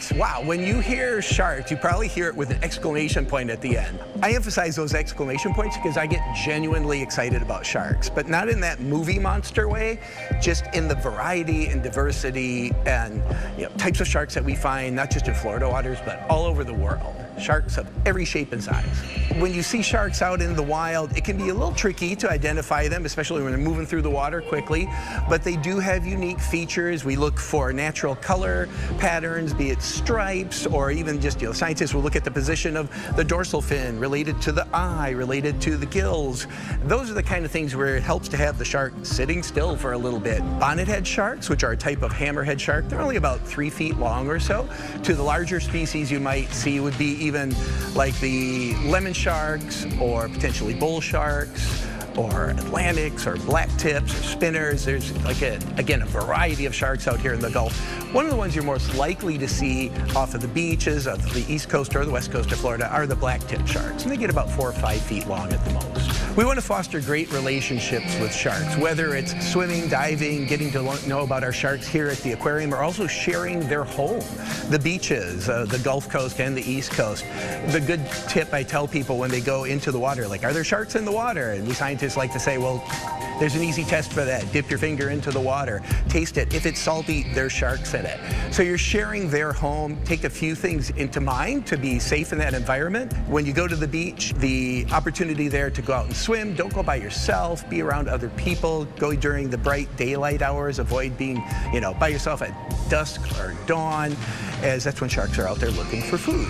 sharks. Wow, when you hear sharks, you probably hear it with an exclamation point at the end. I emphasize those exclamation points because I get genuinely excited about sharks, but not in that movie monster way, just in the variety and diversity and types of sharks that we find, not just in Florida waters, but all over the world. Sharks of every shape and size. When you see sharks out in the wild, it can be a little tricky to identify them, especially when they're moving through the water quickly, but they do have unique features. We look for natural color patterns, be it stripes, or even just, scientists will look at the position of the dorsal fin related to the eye, related to the gills. Those are the kind of things where it helps to have the shark sitting still for a little bit. Bonnethead sharks, which are a type of hammerhead shark, they're only about 3 feet long or so. To the larger species you might see would be even like the lemon sharks or potentially bull sharks or Atlantics or black tips or spinners. There's again a variety of sharks out here in the Gulf. One of the ones you're most likely to see off of the beaches of the East Coast or the West Coast of Florida are the black tip sharks, and they get about 4 or 5 feet long at the most. We want to foster great relationships with sharks, whether it's swimming, diving, getting to know about our sharks here at the aquarium, or also sharing their home, the beaches, the Gulf Coast and the East Coast. The good tip I tell people when they go into the water, like, are there sharks in the water? And we scientists like to say, well, there's an easy test for that. Dip your finger into the water, taste it. If it's salty, there's sharks in it. So you're sharing their home. Take a few things into mind to be safe in that environment. When you go to the beach, the opportunity there to go out and swim, don't go by yourself, be around other people, go during the bright daylight hours, avoid being, by yourself at dusk or dawn, as that's when sharks are out there looking for food.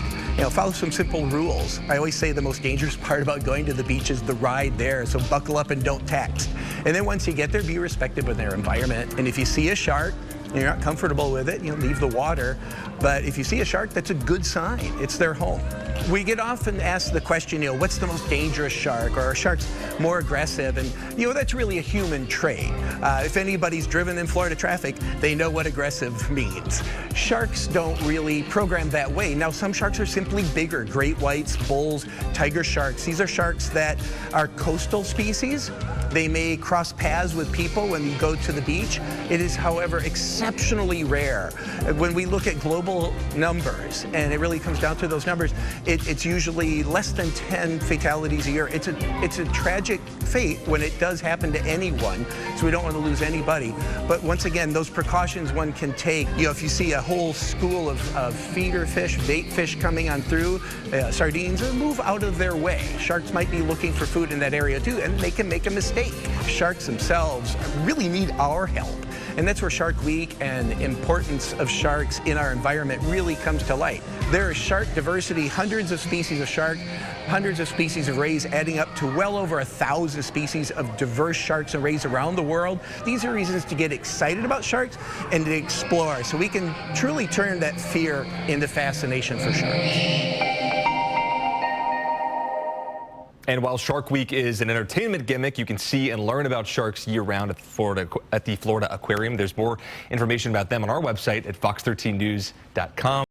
Follow some simple rules. I always say the most dangerous part about going to the beach is the ride there, so buckle up and don't text. And then once you get there, be respectful of their environment. And if you see a shark and you're not comfortable with it, leave the water. But if you see a shark, that's a good sign. It's their home. We get often asked the question, what's the most dangerous shark, or are sharks more aggressive? And, that's really a human trait. If anybody's driven in Florida traffic, they know what aggressive means. Sharks don't really program that way. Now, some sharks are simply bigger. Great whites, bulls, tiger sharks. These are sharks that are coastal species. They may cross paths with people when you go to the beach. It is, however, exceptionally rare. When we look at global numbers, and it really comes down to those numbers, it's usually less than 10 fatalities a year. It's a tragic fate when it does happen to anyone, so we don't want to lose anybody. But once again, those precautions one can take. If you see a whole school of feeder fish, bait fish coming on through, sardines, move out of their way. Sharks might be looking for food in that area too, and they can make a mistake. Sharks themselves really need our help. And that's where Shark Week and the importance of sharks in our environment really comes to light. There is shark diversity, hundreds of species of shark, hundreds of species of rays, adding up to well over 1,000 species of diverse sharks and rays around the world. These are reasons to get excited about sharks and to explore, so we can truly turn that fear into fascination for sharks. And while Shark Week is an entertainment gimmick, you can see and learn about sharks year-round at the Florida Aquarium. There's more information about them on our website at fox13news.com.